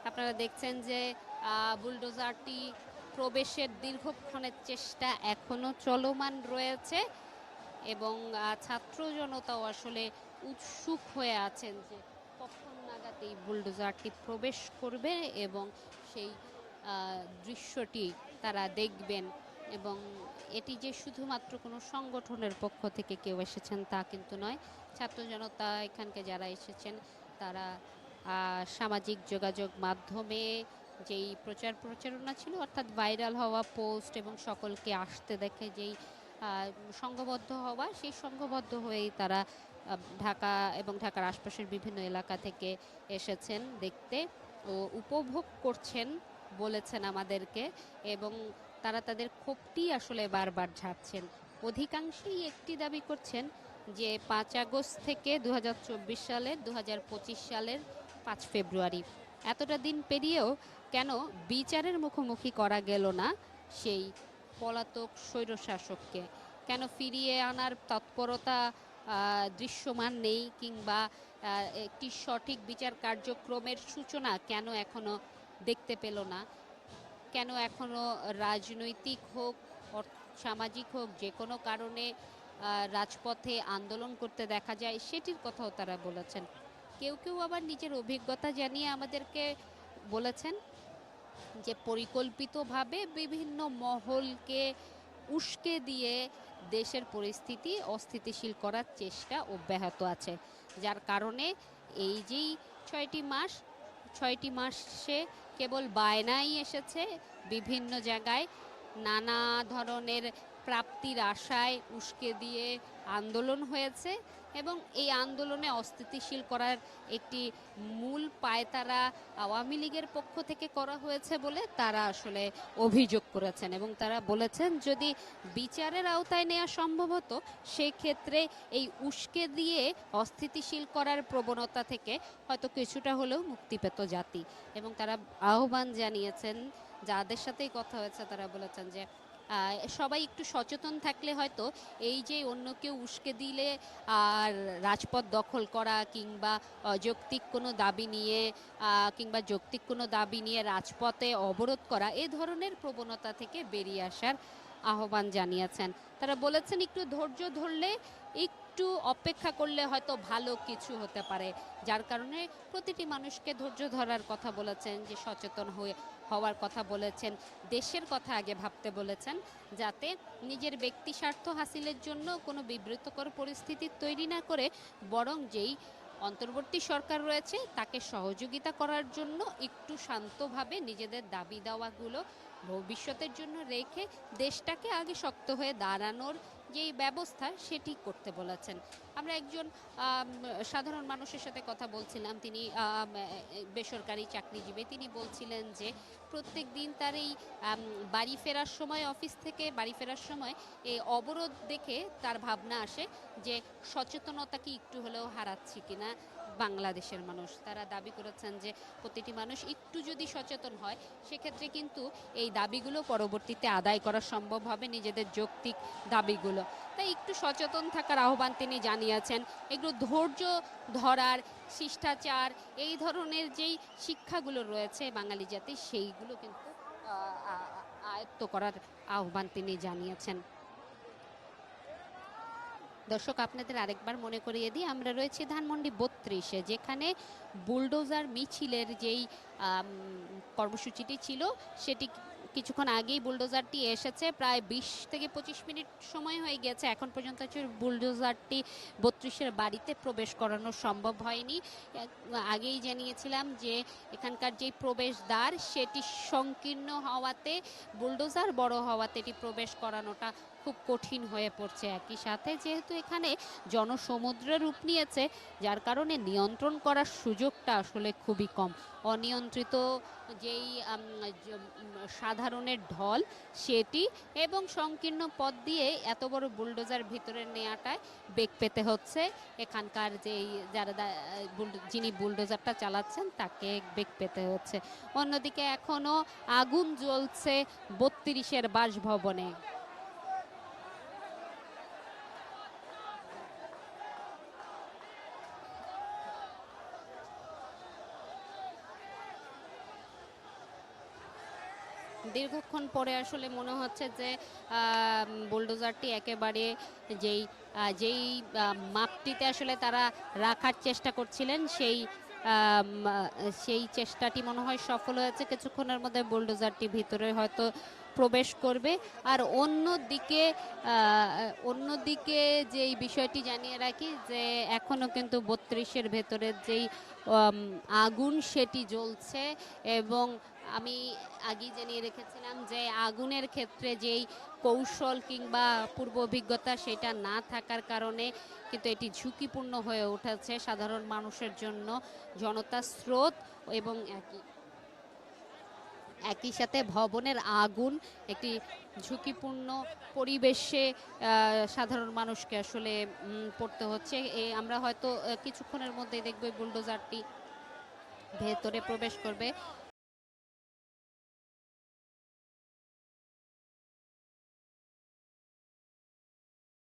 আপনারা দেখছেন যে বুলডোজারটি প্রবেশের দীর্ঘক্ষণের চেষ্টা এখনো চলমান রয়েছে এবং ছাত্র জনতাও আসলে উৎসুক হয়ে আছেন যে কখন নাগাদ এই বুলডোজারটি প্রবেশ করবে এবং সেই দৃশ্যটি তারা দেখবেন। এবং এটি যে শুধুমাত্র কোনো সংগঠনের পক্ষ থেকে কেউ এসেছেন তা কিন্তু নয়, ছাত্র জনতা এখানকে যারা এসেছেন তারা সামাজিক যোগাযোগ মাধ্যমে যেই প্রচার প্রচারণা ছিল, অর্থাৎ ভাইরাল হওয়া পোস্ট এবং সকলকে আসতে দেখে যেই সংঘবদ্ধ হওয়া, সেই সংঘবদ্ধ হয়েই তারা ঢাকা এবং ঢাকার আশপাশের বিভিন্ন এলাকা থেকে এসেছেন দেখতে ও উপভোগ করছেন বলেছেন আমাদেরকে। এবং তারা তাদের ক্ষোভটি আসলে বারবার ঝাড়ছেন। অধিকাংশই একটি দাবি করছেন যে 5 আগস্ট থেকে 2024 সালের 2025 সালের 5 ফেব্রুয়ারি এতটা দিন পেরিয়েও কেন বিচারের মুখোমুখি করা গেল না সেই পলাতক স্বৈরশাসককে, কেন ফিরিয়ে আনার তৎপরতা দৃশ্যমান নেই, কিংবা একটি সঠিক বিচার কার্যক্রমের সূচনা কেন এখনো দেখতে পেল না, কেন এখনো রাজনৈতিক হোক সামাজিক হোক যে কোনো কারণে রাজপথে আন্দোলন করতে দেখা যায়, সেটির কথাও তারা বলেছেন। কেউ কেউ আবার নিজের অভিজ্ঞতা জানিয়ে আমাদেরকে বলেছেন যে পরিকল্পিতভাবে বিভিন্ন মহলকে উস্কে দিয়ে দেশের পরিস্থিতি অস্থিতিশীল করার চেষ্টা অব্যাহত আছে, যার কারণে এই যেই 6টি মাসে কেবল বায়নাই এসেছে, বিভিন্ন জায়গায় নানা ধরনের প্রাপ্তির আশায় উস্কে দিয়ে আন্দোলন হয়েছে এবং এই আন্দোলনে অস্থিতিশীল করার একটি মূল পায়তারা আওয়ামী লীগের পক্ষ থেকে করা হয়েছে বলে তারা আসলে অভিযোগ করেছেন। এবং তারা বলেছেন যদি বিচারের আওতায় নেওয়া সম্ভব হতো, সেক্ষেত্রে এই উস্কে দিয়ে অস্থিতিশীল করার প্রবণতা থেকে হয়তো কিছুটা হলেও মুক্তি পেত জাতি। এবং তারা আহ্বান জানিয়েছেন, যাদের সাথেই কথা হয়েছে তারা বলেছেন যে সবাই একটু সচেতন থাকলে হয়তো এই যে অন্য কেউ উস্কে দিলে আর রাজপথ দখল করা কিংবা যৌক্তিক কোনো দাবি নিয়ে রাজপথে অবরোধ করা, এ ধরনের প্রবণতা থেকে বেরিয়ে আসার আহ্বান জানিয়েছেন। তারা বলেছেন একটু ধৈর্য ধরলে, একটু অপেক্ষা করলে হয়তো ভালো কিছু হতে পারে, যার কারণে প্রতিটি মানুষকে ধৈর্য ধরার কথা বলেছেন, যে সচেতন হওয়ার কথা বলেছেন, দেশের কথা আগে ভাবতে বলেছেন, যাতে নিজের ব্যক্তি স্বার্থ হাসিলের জন্য কোনো বিব্রতকর পরিস্থিতি তৈরি না করে বরং যেই অন্তর্বর্তী সরকার রয়েছে তাকে সহযোগিতা করার জন্য একটু শান্তভাবে নিজেদের দাবি দাওয়াগুলো ভবিষ্যতের জন্য রেখে দেশটাকে আগে শক্ত হয়ে দাঁড়ানোর যেই ব্যবস্থা সেটি করতে বলেছেন। আমরা একজন সাধারণ মানুষের সাথে কথা বলছিলাম, তিনি বেসরকারি চাকরিজীবী। তিনি বলছিলেন যে প্রত্যেক দিন তার এই বাড়ি ফেরার সময়, অফিস থেকে বাড়ি ফেরার সময় এই অবরোধ দেখে তার ভাবনা আসে যে সচেতনতা কি একটু হলেও হারাচ্ছি কিনা বাংলাদেশের মানুষ। তারা দাবি করেছেন যে প্রতিটি মানুষ একটু যদি সচেতন হয়, সেক্ষেত্রে কিন্তু এই দাবিগুলো পরবর্তীতে আদায় করা সম্ভব হবে, নিজেদের যৌক্তিক দাবিগুলো। তাই একটু সচেতন থাকার আহ্বান তিনি জানিয়েছেন। একটু ধৈর্য ধরার, শিষ্টাচার, এই ধরনের যেই শিক্ষাগুলো রয়েছে বাঙালি জাতির, সেইগুলো কিন্তু আয়ত্ত করার আহ্বান তিনি জানিয়েছেন। দর্শক, আপনাদের আরেকবার মনে করিয়ে দিই, আমরা রয়েছি ধানমন্ডি 32-এ, যেখানে বুলডোজার মিছিলের যেই কর্মসূচিটি ছিল সেটি কিছুক্ষণ আগেই বুলডোজারটি এসেছে। প্রায় 20 থেকে 25 মিনিট সময় হয়ে গেছে, এখন পর্যন্ত বুলডোজারটি 32-এর বাড়িতে প্রবেশ করানো সম্ভব হয়নি। আগেই জানিয়েছিলাম যে এখানকার যে প্রবেশদ্বার সেটি সংকীর্ণ হওয়াতে, বুলডোজার বড় হওয়াতে এটি প্রবেশ করানোটা খুব কঠিন হয়ে পড়ছে। একই সাথে যেহেতু এখানে জনসমুদ্রের রূপ নিয়েছে, যার কারণে নিয়ন্ত্রণ করার সুযোগটা আসলে খুবই কম। অনিয়ন্ত্রিত যেই সাধারণের ঢল সেটি এবং সংকীর্ণ পথ দিয়ে এত বড় বুলডোজার ভিতরে নেওয়াটায় বেগ পেতে হচ্ছে এখানকার যেই যিনি বুলডোজারটা চালাচ্ছেন তাকে বেগ পেতে হচ্ছে। অন্যদিকে এখনো আগুন জ্বলছে 32-এর বাসভবনে। দীর্ঘক্ষণ পরে আসলে মনে হচ্ছে যে বুলডোজারটি একেবারে যেই মাপটিতে আসলে তারা রাখার চেষ্টা করছিলেন সেই চেষ্টাটি মনে হয় সফল হয়েছে। কিছুক্ষণের মধ্যে বুলডোজারটি ভিতরে হয়তো প্রবেশ করবে। আর অন্যদিকে যেই বিষয়টি জানিয়ে রাখি যে এখনো কিন্তু 32-এর ভেতরের যেই আম, আগুন সেটি জ্বলছে। এবং আমি আগেই জানিয়ে রেখেছিলাম যে আগুনের ক্ষেত্রে যেই কৌশল কিংবা পূর্ব অভিজ্ঞতা সেটা না থাকার কারণে কিন্তু এটি ঝুঁকিপূর্ণ হয়ে উঠেছে সাধারণ মানুষের জন্য। জনতার স্রোত এবং একই সাথে ভবনের আগুন একটি ঝুঁকিপূর্ণ পরিবেশে সাধারণ মানুষকে আসলে পড়তে হচ্ছে। আমরা হয়তো কিছুক্ষণের মধ্যেই দেখব বুলডোজারটি ভেতরে প্রবেশ করবে।